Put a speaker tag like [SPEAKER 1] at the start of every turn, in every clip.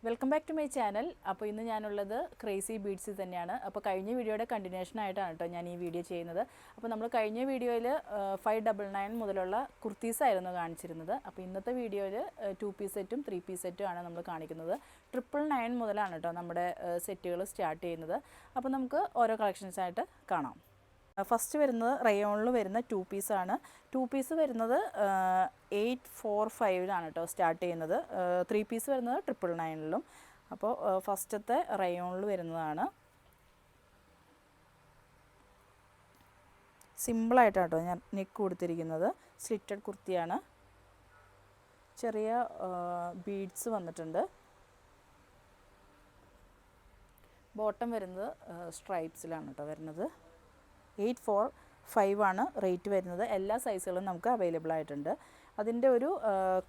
[SPEAKER 1] Welcome back to my channel. അപ്പോൾ ഇന്ന് ഞാനുള്ളത് ക്രേസി ബീഡ്സിൽ തന്നെയാണ്. അപ്പോൾ കഴിഞ്ഞ വീഡിയോയുടെ കണ്ടിന്യൂഷൻ ആയിട്ടാണ് കേട്ടോ ഞാൻ ഈ വീഡിയോ ചെയ്യുന്നത്. അപ്പോൾ നമ്മൾ കഴിഞ്ഞ വീഡിയോയിൽ 599 മുതലുള്ള കുർത്തീസായിരുന്നു കാണിച്ചിരുന്നത്. അപ്പോൾ ഇന്നത്തെ വീഡിയോയിൽ 2 പീസ് സെറ്റും 3 പീസ് സെറ്റും ആണ് നമ്മൾ കാണിക്കുന്നത്. 999 മുതലാണ് കേട്ടോ നമ്മുടെ സെറ്റുകൾ സ്റ്റാർട്ട് ചെയ്യുന്നത്. അപ്പോൾ നമുക്ക് ഓരോ കളക്ഷൻസായിട്ട് കാണാം. ഫസ്റ്റ് വരുന്നത് റയോണിൽ വരുന്ന 2 പീസാണ്. 2 പീസ് വരുന്നത് 845 കേട്ടോ സ്റ്റാർട്ട് ചെയ്യുന്നത്. 3 പീസ് വരുന്നത് 999. അപ്പോൾ ഫസ്റ്റത്തെ റയോണിൽ വരുന്നതാണ്. സിമ്പിളായിട്ടാണ് കേട്ടോ ഞാൻ നെക്ക് കൊടുത്തിരിക്കുന്നത്. സ്ലിറ്റഡ് കുർത്തിയാണ്. ചെറിയ ബീഡ്സ് വന്നിട്ടുണ്ട്. ബോട്ടം വരുന്നത് സ്ട്രൈപ്സിലാണ് കേട്ടോ വരുന്നത്. 845 ആണ് റേറ്റ് വരുന്നത്. എല്ലാ സൈസുകളും നമുക്ക് അവൈലബിൾ ആയിട്ടുണ്ട്. അതിൻ്റെ ഒരു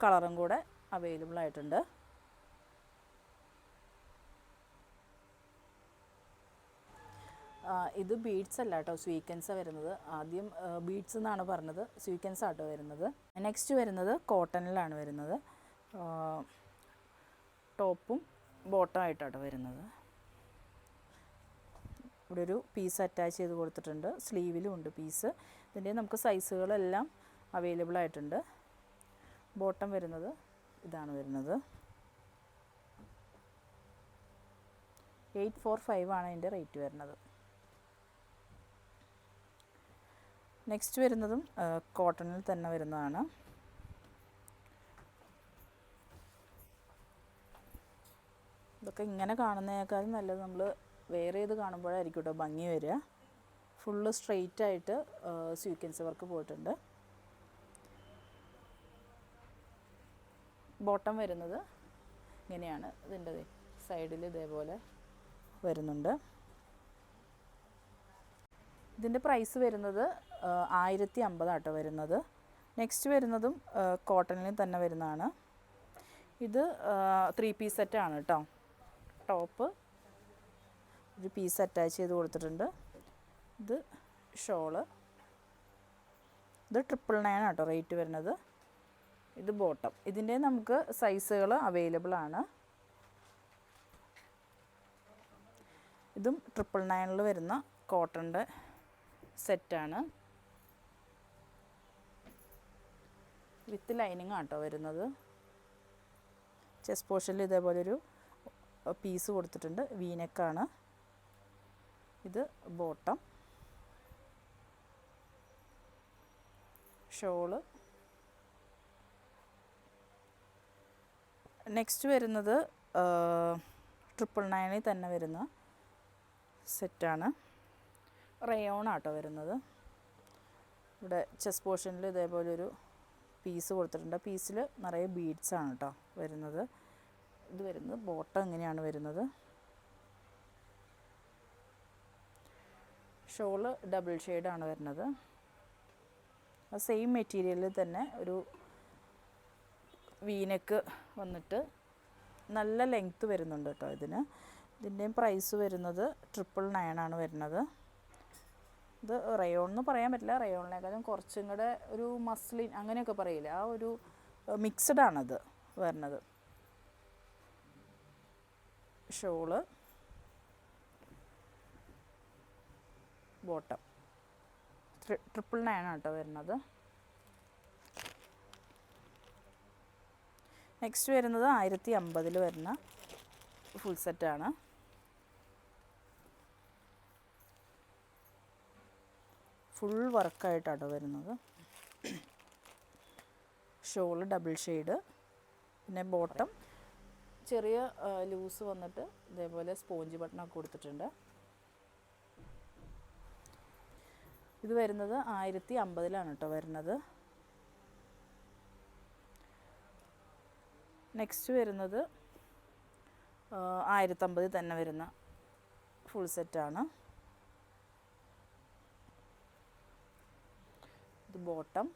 [SPEAKER 1] കളറും കൂടെ അവൈലബിൾ ആയിട്ടുണ്ട്. ഇത് ബീഡ്സ് അല്ല കേട്ടോ, സ്വീക്കൻസാണ് വരുന്നത്. ആദ്യം ബീഡ്സ് എന്നാണ് പറഞ്ഞത്, സ്വീക്കൻസ് ആട്ടോ വരുന്നത്. നെക്സ്റ്റ് വരുന്നത് കോട്ടണിലാണ് വരുന്നത്. ടോപ്പും ബോട്ടം ആയിട്ടാട്ടോ വരുന്നത്. ഇവിടെ ഒരു പീസ് അറ്റാച്ച് ചെയ്ത് കൊടുത്തിട്ടുണ്ട്. സ്ലീവിലും ഉണ്ട് പീസ്. ഇതിൻ്റെ നമുക്ക് സൈസുകളെല്ലാം അവൈലബിൾ ആയിട്ടുണ്ട്. ബോട്ടം വരുന്നത് ഇതാണ് വരുന്നത്. 845 ആണ് ഇതിൻ്റെ റേറ്റ് വരുന്നത്. നെക്സ്റ്റ് വരുന്നതും കോട്ടണിൽ തന്നെ വരുന്നതാണ്. ഇതൊക്കെ ഇങ്ങനെ കാണുന്നതിനേക്കാളും നല്ലത് നമ്മൾ വേറെ ഏത് കാണുമ്പോഴായിരിക്കും കേട്ടോ ഭംഗി വരിക. ഫുള്ള് സ്ട്രെയിറ്റ് ആയിട്ട് സ്വീക്വൻസ് വർക്ക് പോയിട്ടുണ്ട്. ബോട്ടം വരുന്നത് ഇങ്ങനെയാണ്. ഇതിൻ്റെ സൈഡിൽ ഇതേപോലെ വരുന്നുണ്ട്. ഇതിൻ്റെ പ്രൈസ് വരുന്നത് 1050 ആട്ടോ വരുന്നത്. നെക്സ്റ്റ് വരുന്നതും കോട്ടണിൽ തന്നെ വരുന്നതാണ്. ഇത് 3 പീസ് സെറ്റാണ് കേട്ടോ. ടോപ്പ് ഒരു പീസ് അറ്റാച്ച് ചെയ്ത് കൊടുത്തിട്ടുണ്ട്. ഇത് ഷോള്. ഇത് 999 ആട്ടോ റേറ്റ് വരുന്നത്. ഇത് ബോട്ടം. ഇതിൻ്റെ നമുക്ക് സൈസുകൾ അവൈലബിൾ ആണ്. ഇതും 999 വരുന്ന കോട്ടൻ്റെ സെറ്റാണ്. വിത്ത് ലൈനിങ് ആട്ടോ വരുന്നത്. ചെസ്റ്റ് പോർഷനിൽ ഇതേപോലൊരു പീസ് കൊടുത്തിട്ടുണ്ട്. വീനെക്കാണ്. ഇത് ബോട്ടം. ഷോള്. നെക്സ്റ്റ് വരുന്നത് 999 തന്നെ വരുന്ന സെറ്റാണ്. റയോണാട്ടോ വരുന്നത്. ഇവിടെ ചെസ്റ്റ് പോർഷനിൽ ഇതേപോലൊരു പീസ് കൊടുത്തിട്ടുണ്ട്. പീസിൽ നിറയെ ബീഡ്സാണ് കേട്ടോ വരുന്നത്. ഇത് വരുന്നത് ബോട്ടം ഇങ്ങനെയാണ് വരുന്നത്. ഷോള് ഡബിൾ ഷെയ്ഡാണ് വരുന്നത്. സെയിം മെറ്റീരിയലിൽ തന്നെ ഒരു വീനെക്ക് വന്നിട്ട് നല്ല ലെങ്ത്ത് വരുന്നുണ്ട് കേട്ടോ ഇതിന്. ഇതിൻ്റെയും പ്രൈസ് വരുന്നത് 999 ആണ് വരുന്നത്. ഇത് റയോൺ എന്ന് പറയാൻ പറ്റില്ല. റയോണിനേക്കാളും കുറച്ചും കൂടെ ഒരു മസ്ലിൻ അങ്ങനെയൊക്കെ പറയില്ല, ആ ഒരു മിക്സഡാണത് വരുന്നത്. ഷോള്. ബോട്ടം 999 ആട്ടോ വരുന്നത്. നെക്സ്റ്റ് വരുന്നത് 1050 വരുന്ന ഫുൾ സെറ്റാണ്. ഫുൾ വർക്കായിട്ടാട്ടോ വരുന്നത്. Shawl double shade. പിന്നെ ബോട്ടം ചെറിയ ലൂസ് വന്നിട്ട് ഇതേപോലെ സ്പോഞ്ച് ബട്ടണൊക്കെ കൊടുത്തിട്ടുണ്ട്. ഇത് വരുന്നത് 1050 കേട്ടോ വരുന്നത്. നെക്സ്റ്റ് വരുന്നത് 1050 തന്നെ വരുന്ന ഫുൾ സെറ്റാണ്. ഇത് ബോട്ടം.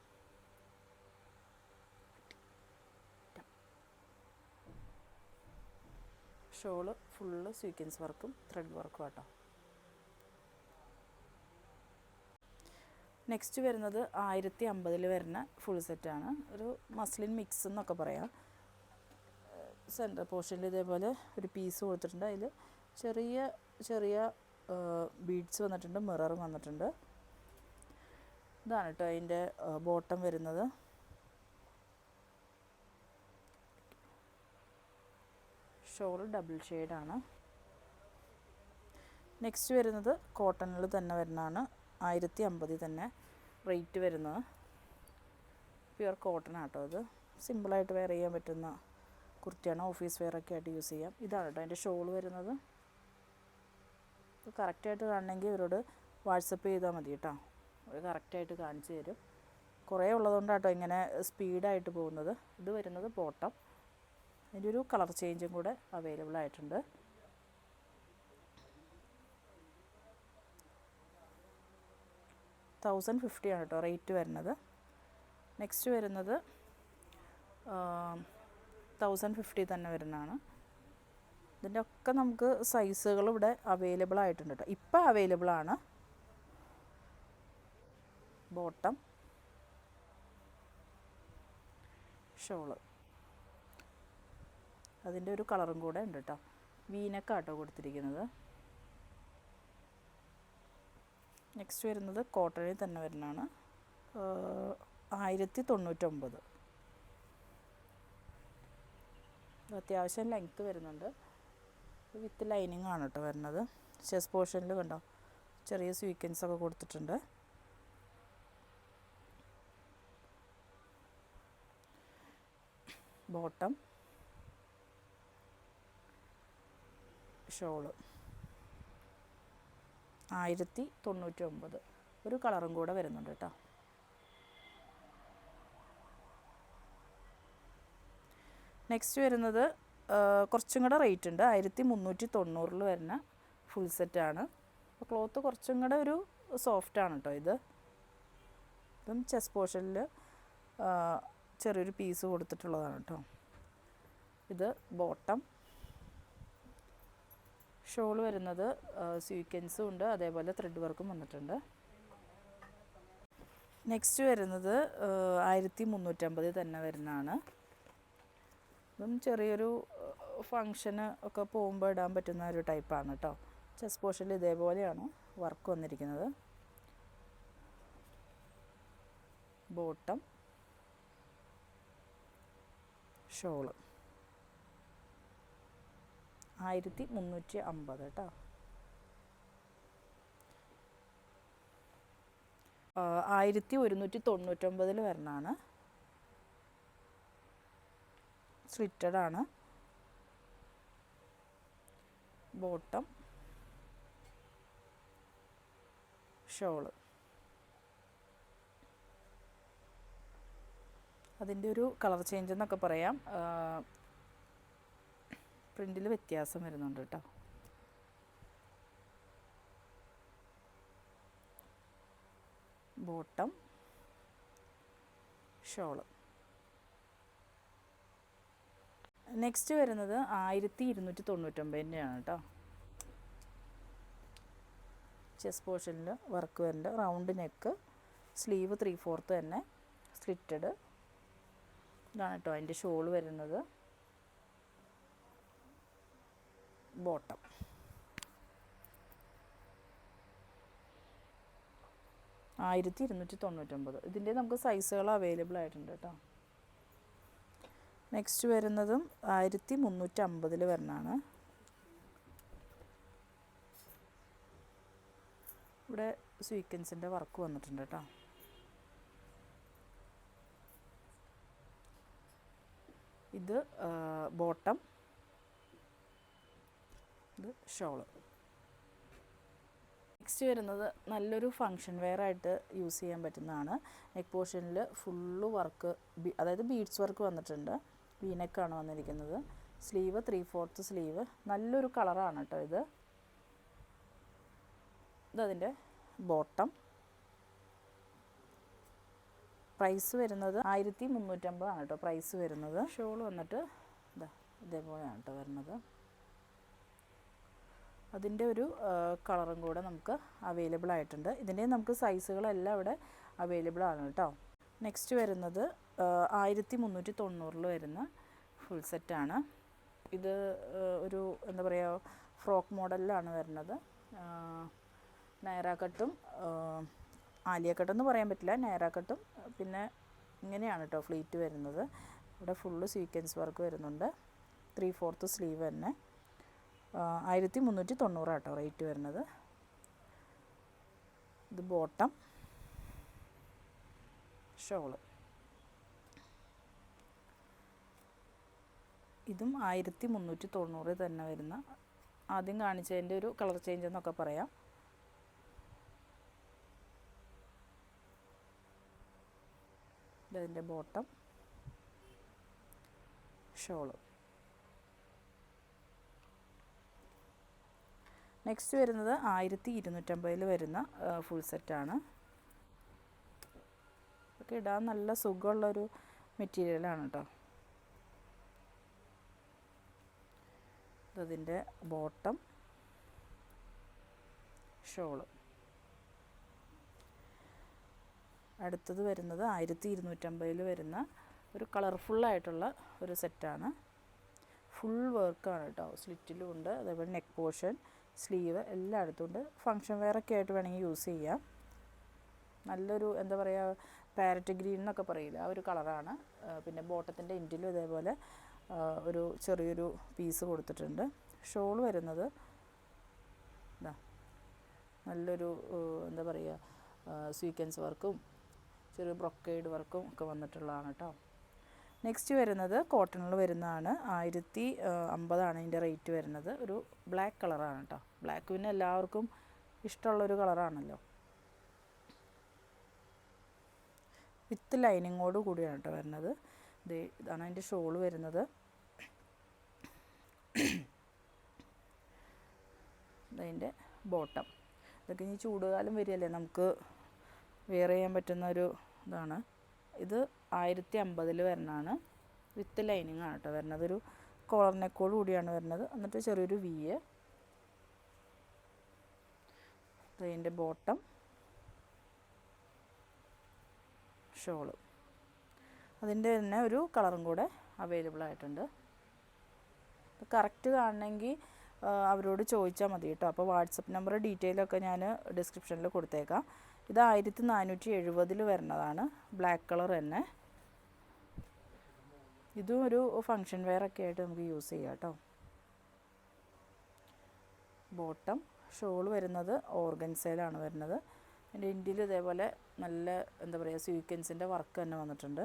[SPEAKER 1] ഷോള് ഫുള്ള് സ്വീക്വൻസ് വർക്കും ത്രെഡ് വർക്കും കേട്ടോ. നെക്സ്റ്റ് വരുന്നത് 1050 വരുന്ന ഫുൾ സെറ്റാണ്. ഒരു മസ്ലിൻ മിക്സ് എന്നൊക്കെ പറയാം. സെൻറ്റർ പോർഷനിൽ ഇതേപോലെ ഒരു പീസ് കൊടുത്തിട്ടുണ്ട്. അതിൽ ചെറിയ ചെറിയ ബീഡ്സ് വന്നിട്ടുണ്ട്, മിറർ വന്നിട്ടുണ്ട്. ഇതാണ് കേട്ടോ അതിൻ്റെ ബോട്ടം വരുന്നത്. ഷോൾ ഡബിൾ ഷെയ്ഡാണ്. നെക്സ്റ്റ് വരുന്നത് കോട്ടണിൽ തന്നെ വരുന്നതാണ്. 1050 തന്നെ റേറ്റ് വരുന്നത്. പ്യുവർ കോട്ടൺ ആട്ടോ അത്. സിമ്പിളായിട്ട് വെയർ ചെയ്യാൻ പറ്റുന്ന കുർത്തിയാണ്. ഓഫീസ് വെയറൊക്കെ ആയിട്ട് യൂസ് ചെയ്യാം. ഇതാണ് കേട്ടോ അതിൻ്റെ ഷോൾ വരുന്നത്. കറക്റ്റായിട്ട് കാണണമെങ്കിൽ ഇവരോട് വാട്സപ്പ് ചെയ്താൽ മതി കേട്ടോ. അവർ കറക്റ്റായിട്ട് കാണിച്ചു തരും. കുറേ ഉള്ളതുകൊണ്ടാട്ടോ ഇങ്ങനെ സ്പീഡായിട്ട് പോകുന്നത്. ഇത് വരുന്നത് ബോട്ടം. അതിൻ്റെ ഒരു കളർ ചേഞ്ചും കൂടെ അവൈലബിൾ ആയിട്ടുണ്ട്. $1050 ആണ് കേട്ടോ റേറ്റ് വരുന്നത്. നെക്സ്റ്റ് വരുന്നത് 1050 തന്നെ വരുന്നതാണ്. ഇതിൻ്റെ ഒക്കെ നമുക്ക് സൈസുകൾ ഇവിടെ അവൈലബിൾ ആയിട്ടുണ്ട് കേട്ടോ. ഇപ്പം അവൈലബിൾ ആണ്. ബോട്ടം, ഷോള്, അതിൻ്റെ ഒരു കളറും കൂടെ ഉണ്ട് കേട്ടോ. വീനക്കാട്ടോ കൊടുത്തിരിക്കുന്നത്. നെക്സ്റ്റ് വരുന്നത് കോട്ടണിൽ തന്നെ വരുന്നതാണ്. 1099. അത്യാവശ്യം ലെങ്ത്ത് വരുന്നുണ്ട്. വിത്ത് ലൈനിങ് ആണ് കേട്ടോ വരുന്നത്. ചെസ്റ്റ് പോർഷനിൽ കണ്ടോ ചെറിയ സ്വീക്വൻസ് ഒക്കെ കൊടുത്തിട്ടുണ്ട്. Bottom, shawl 1099. ഒരു കളറും കൂടെ വരുന്നുണ്ട് കേട്ടോ. നെക്സ്റ്റ് വരുന്നത് കുറച്ചും കൂടെ റേറ്റ് ഉണ്ട്. 1390 വരുന്ന ഫുൾ സെറ്റാണ്. അപ്പോൾ ക്ലോത്ത് കുറച്ചും കൂടെ ഒരു സോഫ്റ്റാണ് കേട്ടോ ഇത്. ഇതും ചെസ്റ്റ് പോർഷനിൽ ചെറിയൊരു പീസ് കൊടുത്തിട്ടുള്ളതാണ് കേട്ടോ. ഇത് ബോട്ടം. ഷോൾ വരുന്നത് സ്വീക്വൻസും ഉണ്ട്, അതേപോലെ ത്രെഡ് വർക്കും വന്നിട്ടുണ്ട്. നെക്സ്റ്റ് വരുന്നത് 1350 തന്നെ വരുന്നതാണ്. ഇതും ചെറിയൊരു ഫങ്ഷന് ഒക്കെ പോകുമ്പോൾ ഇടാൻ പറ്റുന്ന ഒരു ടൈപ്പാണ് കേട്ടോ. ചെസ്റ്റ് പോർഷനിൽ ഇതേപോലെയാണ് വർക്ക് വന്നിരിക്കുന്നത്. ബോട്ടം, ഷോള് 1350 കേട്ടോ. 1199 വരുന്നതാണ്. സ്ലിറ്റഡ് ആണ്. Bottom, shawl. അതിൻ്റെ ഒരു കളർ ചേഞ്ച് എന്നൊക്കെ പറയാം. പ്രിൻറ്റിൽ വ്യത്യാസം വരുന്നുണ്ട് കേട്ടോ. Bottom, shawl. നെക്സ്റ്റ് വരുന്നത് 1299 കേട്ടോ. ചെസ്റ്റ് പോർഷനിൽ വർക്ക് വരുന്നുണ്ട്. റൗണ്ട് നെക്ക്, സ്ലീവ് 3/4 തന്നെ സ്ലിറ്റഡ്. ഇതാണ് കേട്ടോ അതിൻ്റെ ഷോൾ വരുന്നത്. ബോട്ടം, 1299. ഇതിൻ്റെ നമുക്ക് സൈസുകൾ അവൈലബിൾ ആയിട്ടുണ്ട് കേട്ടോ. നെക്സ്റ്റ് വരുന്നതും 1350 വരുന്നതാണ്. ഇവിടെ സ്വീക്വൻസിൻ്റെ വർക്ക് വന്നിട്ടുണ്ട് കേട്ടോ. ഇത് ബോട്ടം, ഇത് ഷോള്. നെക്സ്റ്റ് വരുന്നത് നല്ലൊരു ഫങ്ഷൻ വെയർ ആയിട്ട് യൂസ് ചെയ്യാൻ പറ്റുന്നതാണ്. നെക്ക് പോർഷനിൽ ഫുള്ള് വർക്ക്, അതായത് ബീഡ്സ് വർക്ക് വന്നിട്ടുണ്ട്. വീനെക്കാണ് വന്നിരിക്കുന്നത്. Sleeve 3/4 sleeve. നല്ലൊരു കളറാണ് കേട്ടോ ഇത്. ഇതതിൻ്റെ ബോട്ടം. പ്രൈസ് വരുന്നത് 1350 ആണ് കേട്ടോ പ്രൈസ് വരുന്നത്. ഷോൾ വന്നിട്ട് ഇതേപോലെയാണ് കേട്ടോ വരുന്നത്. അതിൻ്റെ ഒരു കളറും കൂടെ നമുക്ക് അവൈലബിൾ ആയിട്ടുണ്ട്. ഇതിൻ്റെ നമുക്ക് സൈസുകളെല്ലാം ഇവിടെ അവൈലബിൾ ആണ് കേട്ടോ. നെക്സ്റ്റ് വരുന്നത് 1390 വരുന്ന ഫുൾ സെറ്റാണ്. ഇത് ഒരു എന്താ പറയുക ഫ്രോക്ക് മോഡലിലാണ് വരുന്നത്. നൈറ കട്ടും ആലിയ കട്ടെന്ന് പറയാൻ പറ്റില്ല, നൈറ കട്ടും. പിന്നെ ഇങ്ങനെയാണ് കേട്ടോ ഫ്ലീറ്റ് വരുന്നത്. ഇവിടെ ഫുള്ള് സീക്വൻസ് വർക്ക് വരുന്നുണ്ട്. 3/4 സ്ലീവ് തന്നെ. 1390 കേട്ടോ റേറ്റ് വരുന്നത്. ഇത് ബോട്ടം, ഷോള്. ഇതും 1390 തന്നെ വരുന്ന, ആദ്യം കാണിച്ചതിൻ്റെ ഒരു കളർ ചേഞ്ച് എന്നൊക്കെ പറയാം. ഇതിൻ്റെ ബോട്ടം, ഷോള്. നെക്സ്റ്റ് വരുന്നത് 1250 വരുന്ന ഫുൾ സെറ്റാണ്. ഒക്കെ ഇടാൻ നല്ല സുഖമുള്ളൊരു മെറ്റീരിയലാണ് കേട്ടോ. അതിൻ്റെ ബോട്ടം, ഷോള്. അടുത്തത് വരുന്നത് 1250 വരുന്ന ഒരു കളർഫുള്ളായിട്ടുള്ള ഒരു സെറ്റാണ്. ഫുൾ വർക്കാണ് കേട്ടോ. സ്ലിറ്റിലും ഉണ്ട്, അതേപോലെ നെക്ക് പോർഷൻ, സ്ലീവ് എല്ലായിടത്തും ഉണ്ട്. ഫങ്ഷൻ വെയറൊക്കെ ആയിട്ട് വേണമെങ്കിൽ യൂസ് ചെയ്യാം. നല്ലൊരു എന്താ പറയുക പാരറ്റ് ഗ്രീൻ എന്നൊക്കെ പറയില്ല, ആ ഒരു കളറാണ്. പിന്നെ ബോട്ടത്തിൻ്റെ എൻഡിലും ഇതേപോലെ ഒരു ചെറിയൊരു പീസ് കൊടുത്തിട്ടുണ്ട്. ഷോൾ വരുന്നത് ഇതാ നല്ലൊരു എന്താ പറയുക സ്വീക്വൻസ് വർക്കും ചെറിയ ബ്രൊക്കേഡ് വർക്കും ഒക്കെ വന്നിട്ടുള്ളതാണ് കേട്ടോ. നെക്സ്റ്റ് വരുന്നത് കോട്ടണിൽ വരുന്നതാണ്. 1050 ഇതിൻ്റെ റേറ്റ് വരുന്നത്. ഒരു ബ്ലാക്ക് കളറാണ് കേട്ടോ. ബ്ലാക്ക് പിന്നെ എല്ലാവർക്കും ഇഷ്ടമുള്ളൊരു കളറാണല്ലോ. വിത്ത് ലൈനിങ്ങോട് കൂടിയാണ് കേട്ടോ വരുന്നത്. ഇതാണ് അതിൻ്റെ ഷോൾ വരുന്നത്. അതിൻ്റെ ബോട്ടം. ഇതൊക്കെ ഇനി ചൂടുകാലം വരികയല്ലേ, നമുക്ക് വെയർ ചെയ്യാൻ പറ്റുന്ന ഒരു ഇതാണ്. ഇത് 1050 വരുന്നതാണ്. വിത്ത് ലൈനിങ് ആണ് കേട്ടോ വരുന്നത്. ഒരു കോളർ നെക്കോട് കൂടിയാണ് വരുന്നത്. എന്നിട്ട് ചെറിയൊരു വി. ഇതിൻ്റെ ബോട്ടം, ഷോള്. അതിൻ്റെ തന്നെ ഒരു കളറും കൂടെ അവൈലബിൾ ആയിട്ടുണ്ട്. കറക്റ്റ് കാണണമെങ്കിൽ അവരോട് ചോദിച്ചാൽ മതി കേട്ടോ. അപ്പോൾ വാട്സപ്പ് നമ്പർ ഡീറ്റെയിലൊക്കെ ഞാൻ ഡിസ്ക്രിപ്ഷനിൽ കൊടുത്തേക്കാം. ഇത് 1470 വരുന്നതാണ്. ബ്ലാക്ക് കളർ തന്നെ. ഇതും ഒരു ഫങ്ഷൻ വെയറൊക്കെ ആയിട്ട് നമുക്ക് യൂസ് ചെയ്യാം കേട്ടോ. ബോട്ടം, ഷോൾ വരുന്നത് ഓർഗൻസയിലാണ് വരുന്നത്. അതിൻ്റെ എൻഡിൽ ഇതേപോലെ നല്ല എന്താ പറയുക സ്വീക്വൻസിൻ്റെ വർക്ക് തന്നെ വന്നിട്ടുണ്ട്.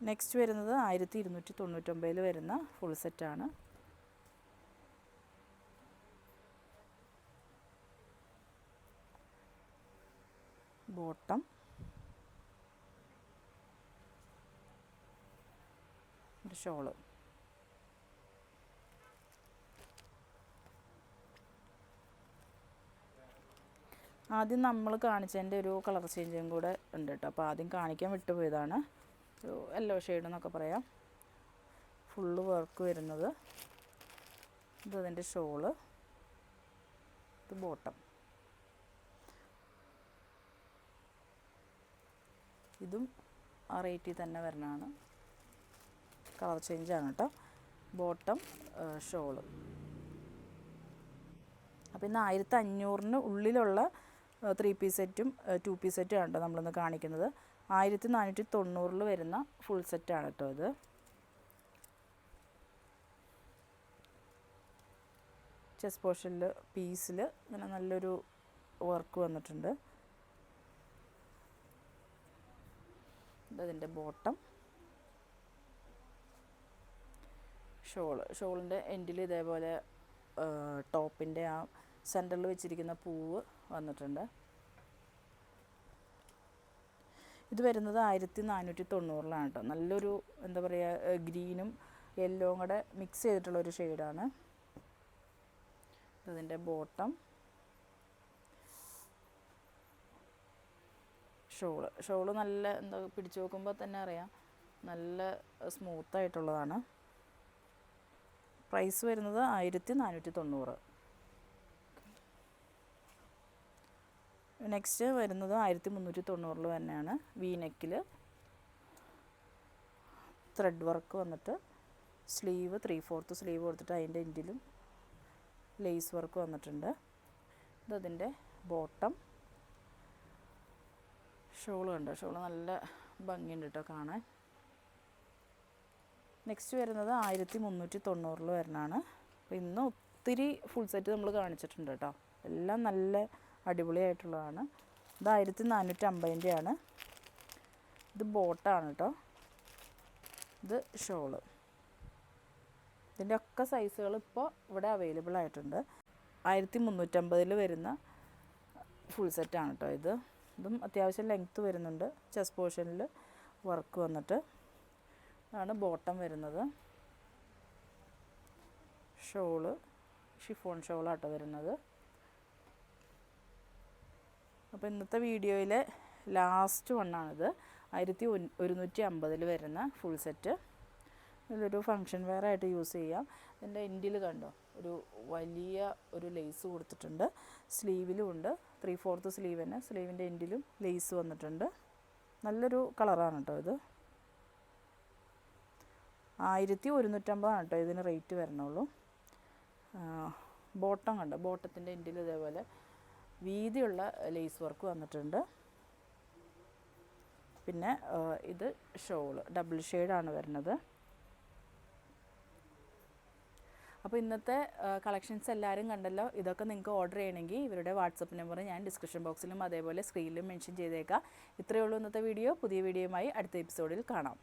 [SPEAKER 1] നെക്സ്റ്റ് വരുന്നത് 1299 വരുന്ന ഫുൾ സെറ്റാണ്. ബോട്ടം, ഒരു ഷോള്. ആദ്യം നമ്മൾ കാണിച്ചതിൻ്റെ ഒരു കളർ ചേഞ്ചും കൂടെ ഉണ്ട് കേട്ടോ. അപ്പോൾ ആദ്യം കാണിക്കാൻ വിട്ടുപോയതാണ്. ഒരു യെല്ലോ ഷെയ്ഡ് എന്നൊക്കെ പറയാം. ഫുള്ള് വർക്ക് വരുന്നത്. ഇതിൻ്റെ ഷോള്, ഇത് ബോട്ടം. ഇതും ആ റേറ്റിൽ തന്നെ വരുന്നതാണ്. കളർ ചേഞ്ചാണ് കേട്ടോ. Bottom, shawl. അപ്പോൾ ഇന്ന് 1500 ഉള്ളിലുള്ള 3 പീസ് സെറ്റും 2 പീസ് സെറ്റും ആണ് കേട്ടോ നമ്മളിന്ന് കാണിക്കുന്നത്. 1490 വരുന്ന ഫുൾ സെറ്റാണ് കേട്ടോ ഇത്. ചെസ്റ്റ് പോർഷനിൽ പീസിൽ ഇങ്ങനെ നല്ലൊരു വർക്ക് വന്നിട്ടുണ്ട്. ഇതിൻ്റെ ബോട്ടം, ഷോളിൻ്റെ എൻഡിൽ ഇതേപോലെ ടോപ്പിൻ്റെ ആ സെൻറ്ററിൽ വെച്ചിരിക്കുന്ന പൂവ് വന്നിട്ടുണ്ട്. ഇത് വരുന്നത് 1490 കേട്ടോ. നല്ലൊരു എന്താ പറയുക ഗ്രീനും യെല്ലോയും കൂടെ മിക്സ് ചെയ്തിട്ടുള്ളൊരു ഷെയ്ഡാണ്. ഇതിൻ്റെ ബോട്ടം, ഷോള് നല്ല എന്താ പിടിച്ചു നോക്കുമ്പോൾ തന്നെ അറിയാം നല്ല സ്മൂത്തായിട്ടുള്ളതാണ്. പ്രൈസ് വരുന്നത് 1490. നെക്സ്റ്റ് വരുന്നത് 1390 തന്നെയാണ്. വി നെക്കിൽ ത്രെഡ് വർക്ക് വന്നിട്ട് സ്ലീവ് 3/4 സ്ലീവ് കൊടുത്തിട്ട് അതിൻ്റെ എൻഡിലും ലേസ് വർക്ക് വന്നിട്ടുണ്ട്. ഇതതിൻ്റെ ബോട്ടം. ഷോള് കണ്ടോ, ഷോള് നല്ല ഭംഗിയുണ്ട് കേട്ടോ കാണാൻ. നെക്സ്റ്റ് വരുന്നത് 1390 വരുന്നതാണ്. അപ്പോൾ ഇന്ന് ഒത്തിരി ഫുൾ സെറ്റ് നമ്മൾ കാണിച്ചിട്ടുണ്ട് കേട്ടോ, എല്ലാം നല്ല അടിപൊളിയായിട്ടുള്ളതാണ്. ഇത് 1450 ഇത് ബോട്ടാണ് കേട്ടോ. ഇത് ഷോള്. ഇതിൻ്റെ ഒക്കെ സൈസുകൾ ഇപ്പോൾ ഇവിടെ അവൈലബിൾ ആയിട്ടുണ്ട്. 1350 വരുന്ന ഫുൾ സെറ്റാണ് കേട്ടോ ഇത്. ഇതും അത്യാവശ്യം ലെങ്ത്ത് വരുന്നുണ്ട്. ചെസ്റ്റ് പോർഷനിൽ വർക്ക് വന്നിട്ട് ആണ് ബോട്ടം വരുന്നത്. ഷോള് ഷിഫോൺ ഷോളാട്ടോ വരുന്നത്. അപ്പോൾ ഇന്നത്തെ വീഡിയോയിലെ ലാസ്റ്റ് വണ്ണാണിത്. 1150 വരുന്ന ഫുൾ സെറ്റ്. ഇതൊരു ഫങ്ഷൻ വെയർ ആയിട്ട് യൂസ് ചെയ്യാം. ഇതിൻ്റെ എൻഡിൽ കണ്ടോ ഒരു വലിയ ഒരു ലേസ് കൊടുത്തിട്ടുണ്ട്. സ്ലീവിലും ഉണ്ട്, 3/4 സ്ലീവ് തന്നെ. സ്ലീവിൻ്റെ എൻഡിലും ലേസ് വന്നിട്ടുണ്ട്. നല്ലൊരു കളറാണ് കേട്ടോ ഇത്. 1150 കേട്ടോ ഇതിന് റേറ്റ് വരണുള്ളൂ. ബോട്ടം കണ്ടോ, ബോട്ടത്തിൻ്റെ എൻഡിൽ ഇതേപോലെ വീതിയുള്ള ലേസ് വർക്ക് വന്നിട്ടുണ്ട്. പിന്നെ ഇത് ഷോള് ഡബിൾ ഷെയ്ഡാണ് വരുന്നത്. അപ്പോൾ ഇന്നത്തെ കളക്ഷൻസ് എല്ലാവരും കണ്ടല്ലോ. ഇതൊക്കെ നിങ്ങൾക്ക് ഓർഡർ ചെയ്യണമെങ്കിൽ ഇവരുടെ വാട്സപ്പ് നമ്പർ ഞാൻ ഡിസ്ക്രിപ്ഷൻ ബോക്സിലും അതേപോലെ സ്ക്രീനിലും മെൻഷൻ ചെയ്തേക്കാം. ഇത്രയേ ഉള്ളൂ ഇന്നത്തെ വീഡിയോ. പുതിയ വീഡിയോയുമായി അടുത്ത എപ്പിസോഡിൽ കാണാം.